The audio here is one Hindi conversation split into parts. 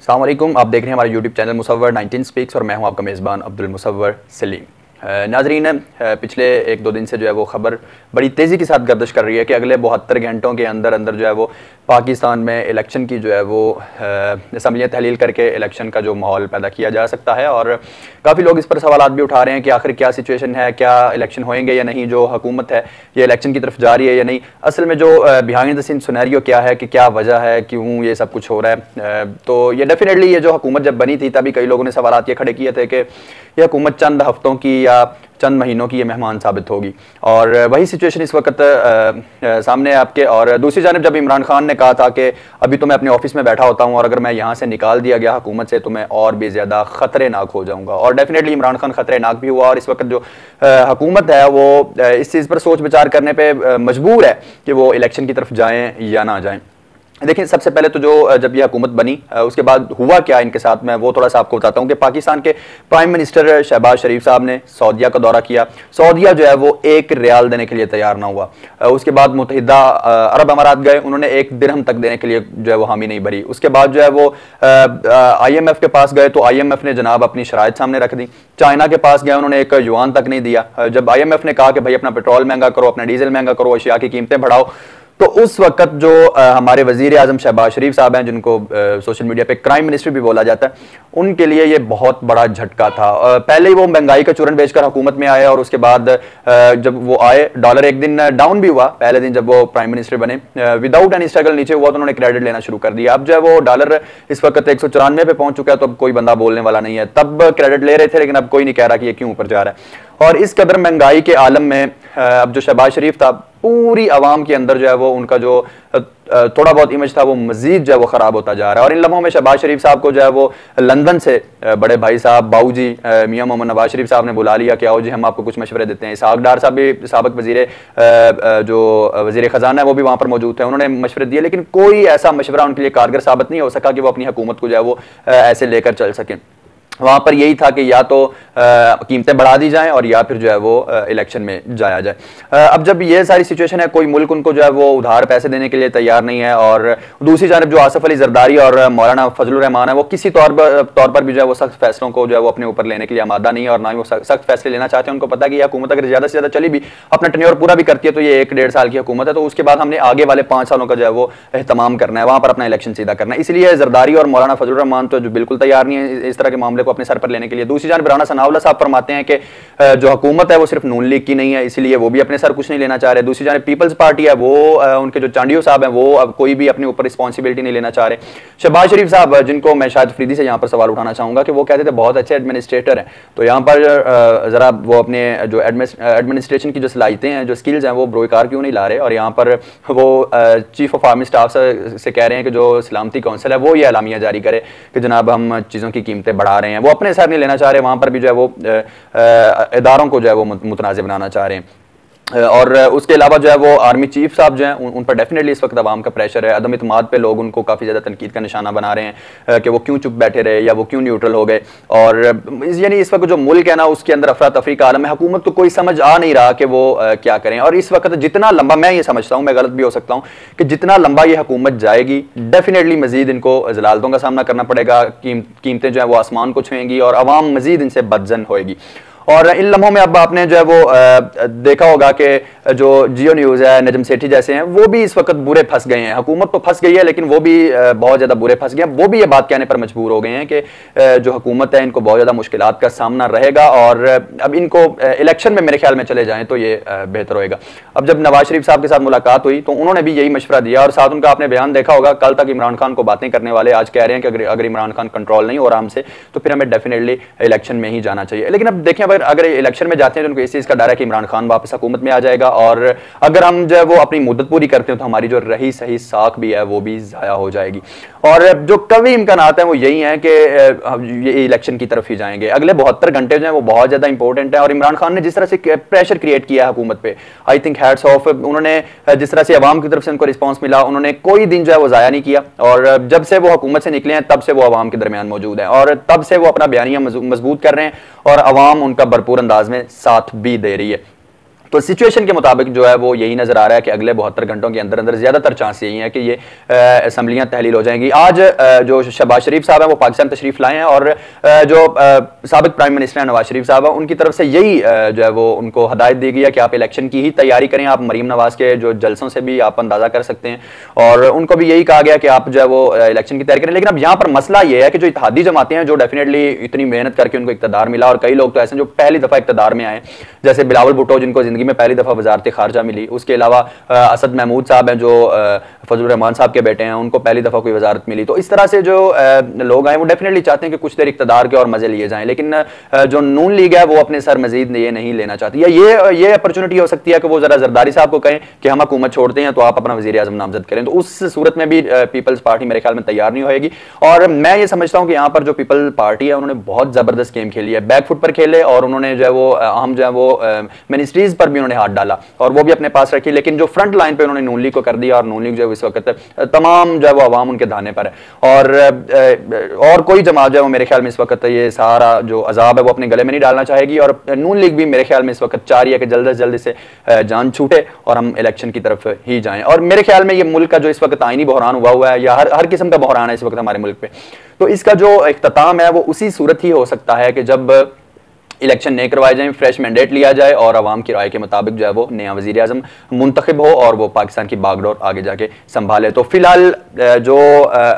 अस्सलाम वालेकुम। आप देख रहे हैं हमारे यूट्यूब चैनल मुसव्वर 19 स्पीक्स और मैं हूं आपका मेज़बान अब्दुल मुसव्वर सलीम। नाजरीन, पिछले एक दो दिन से जो है वो ख़बर बड़ी तेज़ी के साथ गर्दिश कर रही है कि अगले 72 घंटों के अंदर अंदर जो है वो पाकिस्तान में इलेक्शन की जो है वो असम्बलियाँ तहलील करके इलेक्शन का जो माहौल पैदा किया जा सकता है। और काफ़ी लोग इस पर सवालात भी उठा रहे हैं कि आखिर क्या सिचुएशन है, क्या इलेक्शन होएंगे या नहीं, जो हुकूमत है ये इलेक्शन की तरफ जा रही है या नहीं, असल में जो बिहाइंड द सीन सिनेरियो क्या है, कि क्या वजह है, क्यों ये सब कुछ हो रहा है। तो ये डेफिनेटली ये जो हुकूमत जब बनी थी तभी कई लोगों ने सवालात ये खड़े किए थे कि यह हुकूमत चंद हफ्तों की या चंद महीनों की ये मेहमान साबित होगी, और वही सिचुएशन इस वक्त सामने है आपके। और दूसरी जानब जब इमरान खान ने कहा था कि अभी तो मैं अपने ऑफिस में बैठा होता हूँ और अगर मैं यहाँ से निकाल दिया गया हुकूमत से तो मैं और भी ज़्यादा ख़तरेनाक हो जाऊँगा, और डेफिनेटली इमरान खान ख़तरेनाक भी हुआ। और इस वक्त जो हुकूमत है वो इस चीज़ पर सोच विचार करने पर मजबूर है कि वो इलेक्शन की तरफ जाएँ या ना जाएँ। देखिए, सबसे पहले तो जो जब यह हुकूमत बनी उसके बाद हुआ क्या इनके साथ, मैं वो थोड़ा सा आपको बताता हूँ कि पाकिस्तान के प्राइम मिनिस्टर शहबाज शरीफ साहब ने सऊदीया का दौरा किया। सऊदीया जो है वो 1 रियाल देने के लिए तैयार ना हुआ। उसके बाद मुत्तहिदा अरब अमारात गए, उन्होंने 1 दिरहम तक देने के लिए जो है वो हामी नहीं भरी। उसके बाद जो है वो IMF के पास गए तो IMF ने जनाब अपनी शराइत सामने रख दी। चाइना के पास गए, उन्होंने 1 युआन तक नहीं दिया। जब IMF ने कहा कि भाई अपना पेट्रोल महंगा करो, अपना डीजल महंगा करो, अशिया की कीमतें बढ़ाओ, तो उस वक्त जो हमारे वजीर आजम शहबाज शरीफ साहब हैं, जिनको सोशल मीडिया पे क्राइम मिनिस्टर भी बोला जाता है, उनके लिए ये बहुत बड़ा झटका था। पहले ही वो महंगाई का चूरन बेचकर हुकूमत में आए और उसके बाद जब वो आए डॉलर एक दिन डाउन भी हुआ। पहले दिन जब वो प्राइम मिनिस्टर बने विदाउट एनी स्ट्रगल नीचे हुआ तो उन्होंने क्रेडिट लेना शुरू कर दिया। अब जो है वो डॉलर इस वक्त 194 पे पहुंच चुका है, तो अब कोई बंदा बोलने वाला नहीं है। तब क्रेडिट ले रहे थे लेकिन अब कोई नहीं कह रहा कि ये क्यों ऊपर जा रहा है। और इस कदर महंगाई के आलम में अब जो शहबाज शरीफ था, पूरी आवाम के अंदर जो है वो उनका जो थोड़ा बहुत इमेज था वो मजीद जो है वो खराब होता जा रहा है। और इन लम्हों में शहबाज शरीफ साहब को जो है वो लंदन से बड़े भाई साहब बाऊ जी मियां मोहम्मद नवाज शरीफ साहब ने बुला लिया कि आओ जी हम आपको कुछ मशवरे देते हैं। इसहाक डार साहब भी साबिक वजीर जो वजीर खजाना है वो भी वहाँ पर मौजूद थे, उन्होंने मशवरे दिए, लेकिन कोई ऐसा मशवरा उनके लिए कारगर साबित नहीं हो सका कि वो अपनी हुकूमत को जो है वो ऐसे लेकर चल सकें। वहाँ पर यही था कि या तो कीमतें बढ़ा दी जाएं और या फिर जो है वो इलेक्शन में जाया जाए। अब जब ये सारी सिचुएशन है, कोई मुल्क उनको जो है वो उधार पैसे देने के लिए तैयार नहीं है, और दूसरी जानब जो आसिफ अली जरदारी और मौलाना फजलुर रहमान है वो किसी तौर पर भी जो है वो सख्त फैसलों को जो है वो अपने ऊपर लेने के लिए आमादा नहीं है, और ना ही वो सख्त फैसले लेना चाहते हैं। उनको पता है कि यह हुकूमत अगर ज़्यादा से ज़्यादा चली भी अपना टेन्योर पूरा भी करती है तो ये 1-1.5 साल की हुकूमत है, तो उसके बाद हमने आगे वाले 5 सालों का जो है वो एहतमाम करना है, वहाँ पर अपना इलेक्शन सीधा करना है। इसलिए जरदारी और मौलाना फजलुर रहमान तो जो बिल्कुल तैयार नहीं है इस तरह के मामले को अपने सर पर लेने के लिए। दूसरी जानब राना सनाउल्लाह साहब फरमाते हैं कि जो हुकूमत है वो सिर्फ नून लीग की नहीं है, इसलिए वो भी अपने सर कुछ नहीं लेना चाह रहे। दूसरी जानब पीपल्स पार्टी है वो उनके जो चांडियो साहब हैं वो अब कोई भी अपने ऊपर रिस्पॉन्सिबिलिटी नहीं लेना चाह रहे। शहबाज शरीफ साहब, जिनको मैं शायद फ्रीदी से यहाँ पर सवाल उठाना चाहूँगा कि वो कहते थे बहुत अच्छे एडमिनिस्ट्रेटर हैं, तो यहाँ पर ज़रा वो अपने जो एडमिनिस्ट्रेशन की जो सलाहियतें हैं, जो स्किल्स हैं, वो बरोकार क्यों नहीं ला रहे। और यहाँ पर वो चीफ ऑफ आर्मी स्टाफ से कह रहे हैं कि जो सलामती काउंसिल है वो ये एलामिया जारी करे कि जनाब हम चीज़ों की कीमतें बढ़ा रहे हैं। वो अपने सर नहीं लेना चाह रहे, वहाँ पर भी जो है वो इदारों को जो है वो मुतनाज़िब बनाना चाह रहे हैं। और उसके अलावा जो है वो आर्मी चीफ साहब जो हैं उन पर डेफिनेटली इस वक्त अवाम का प्रेशर है। अदम इत्मीनान पे लोग उनको काफ़ी ज़्यादा तनकीद का निशाना बना रहे हैं कि वो क्यों चुप बैठे रहे या वो क्यों न्यूट्रल हो गए। और यानी इस वक्त जो मुल्क है ना उसके अंदर अफरा तफरी का आलम है, हुकूमत को कोई समझ आ नहीं रहा कि वो क्या करें। और इस वक्त जितना लंबा, मैं ये समझता हूँ, मैं गलत भी हो सकता हूँ, कि जितना लंबा ये हुकूमत जाएगी डेफिनेटली मजीद इनको जलालतों का सामना करना पड़ेगा, कीमतें जो है वो आसमान को छुएंगी और अवाम मजीद इनसे बदजन होएगी। और इन लम्हों में अब आपने जो है वो देखा होगा कि जो जियो न्यूज़ है, नजम सेठी जैसे हैं, वो भी इस वक्त बुरे फंस गए हैं। हुकूमत तो फंस गई है लेकिन वो भी बहुत ज़्यादा बुरे फंस गए हैं। वो भी ये बात कहने पर मजबूर हो गए हैं कि जो हुकूमत है इनको बहुत ज़्यादा मुश्किलात का सामना रहेगा, और अब इनको इलेक्शन में मेरे ख्याल में चले जाएँ तो ये बेहतर होएगा। अब जब नवाज शरीफ साहब के साथ मुलाकात हुई तो उन्होंने भी यही मशवरा दिया, और साथ उनका आपने बयान देखा होगा, कल तक इमरान खान को बातें करने वाले आज कह रहे हैं कि अगर इमरान खान कंट्रोल नहीं हो रहा हमसे तो फिर हमें डेफिनेटली इलेक्शन में ही जाना चाहिए। लेकिन अब देखें, अगर इलेक्शन में जाते हैं तो उनको इस चीज़ का डर है कि इमरान खान वापस हुकूमत में आ जाएगा, और अगर हम जो है वो अपनी मुद्दत पूरी करते हैं तो हमारी जो रही सही साख भी है वो भी ज़ाया हो जाएगी। और जो कभी इम्कानात हैं वो यही हैं कि ये इलेक्शन की तरफ ही जाएंगे। अगले 72 घंटे जो है वो बहुत ज़्यादा इंपॉर्टेंट है, और इमरान खान ने जिस तरह से प्रेशर क्रिएट किया है हुकूमत पे, आई थिंक हैट्स ऑफ। उन्होंने जिस तरह से अवाम की तरफ से उनको रिस्पॉन्स मिला, उन्होंने कोई दिन जो है वो ज़ाया नहीं किया, और जब से वो हुकूमत से निकले हैं तब से वो अवाम के दरमियान मौजूद है, और तब से वो अपना बयानिया मजबूत कर रहे हैं और अवाम उनका भरपूर अंदाज में साथ भी दे रही है। तो सिचुएशन के मुताबिक जो है वो यही नजर आ रहा है कि अगले 72 घंटों के अंदर अंदर ज्यादातर चांस यही है कि ये असम्बलियां तहलील हो जाएंगी। आज जो शहबाज शरीफ साहब हैं वो पाकिस्तान तशरीफ लाए हैं और जो साबिक प्राइम मिनिस्टर हैं नवाज शरीफ साहब हैं उनकी तरफ से यही जो है वो उनको हदायत दी गई है कि आप इलेक्शन की ही तैयारी करें। आप मरीम नवाज के जो जलसों से भी आप अंदाजा कर सकते हैं और उनको भी यही कहा गया कि आप जो है वो इलेक्शन की तैयारी करें। लेकिन अब यहाँ पर मसला ये है कि जो इत्तेहादी जमातें हैं जो डेफिनेटली इतनी मेहनत करके उनको इक़्तिदार मिला और कई लोग तो ऐसे जो पहली दफा इक़्तिदार में आए जैसे बिलावल भुट्टो जिनको जिंदगी में पहली दफा वजारत खारजा मिली, उसके अलावा असद महमूद साहब हैं जो फजलुर रहमान साहब के बेटे हैं उनको पहली दफा कोई वजारत मिली। तो इस तरह से जो लोग आए वो डेफिनेटली चाहते हैं कि कुछ देर इक़्तिदार के और मजे लिए जाएं, लेकिन जो नून लीग है वो अपने सर मजीद ये नहीं लेना चाहती। या ये अपॉर्चुनिटी हो सकती है कि वो जरा जरदारी साहब को कहें कि हम हुकूमत छोड़ते हैं तो आप अपना वजीर आजम नामजद करें, तो उस सूरत में भी पीपल्स पार्टी मेरे ख्याल में तैयार नहीं होगी। और मैं ये समझता हूँ कि यहाँ पर जो पीपल पार्टी है उन्होंने बहुत जबरदस्त गेम खेली है, बैकफुट पर खेले और उन्होंने जो है वो अहम जो है वो मिनिस्ट्रीज पर भी उन्होंने हाथ डाला और वो भी अपने पास रखी, लेकिन जो फ्रंट लाइन पे उन्होंने नून लीग को कर दिया और नून लीग जो है इस वक्त तमाम जो है वो अवाम उनके धाने पर है और कोई जमात जो है वो मेरे ख्याल में इस वक्त ये सारा जो अजाब है वो अपने गले में नहीं डालना चाहेगी और नून लीग भी मेरे ख्याल में इस वक्त चाह रही है कि जल्द से जल्द से जान छूटे और हम इलेक्शन की तरफ ही जाएं। और मेरे ख्याल में ये मुल्क का जो इस वक्त आईनी बहरान हुआ है या हर किस्म का बहरान है इस वक्त हमारे मुल्क पे, तो इसका जो इख्तिताम है वो उसी सूरत ही हो सकता है कि जब इलेक्शन नहीं करवाए जाएं, फ्रेश मैंडेट लिया जाए और अवाम की राय के मुताबिक जो है वो नया वजीर आजम मुंतखब हो और वो पाकिस्तान की बागडोर आगे जाके संभाले। तो फिलहाल जो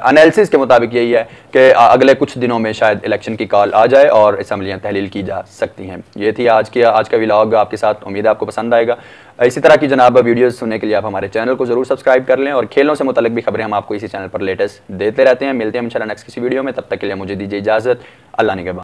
एनालिसिस के मुताबिक यही है कि अगले कुछ दिनों में शायद इलेक्शन की कॉल आ जाए और असम्बलियां तहलील की जा सकती हैं। ये थी आज का व्लॉग आपके साथ, उम्मीद है आपको पसंद आएगा। इसी तरह की जनाब वीडियोस सुनने के लिए आप हमारे चैनल को जरूर सब्सक्राइब कर लें और खेलों से मुतालिक भी खबरें हम आपको इसी चैनल पर लेटेस्ट देते रहते हैं। मिलते हैं इंशाल्लाह नेक्स्ट किसी वीडियो में, तब तक के लिए मुझे दीजिए इजाजत। अल्लाह निगहबान।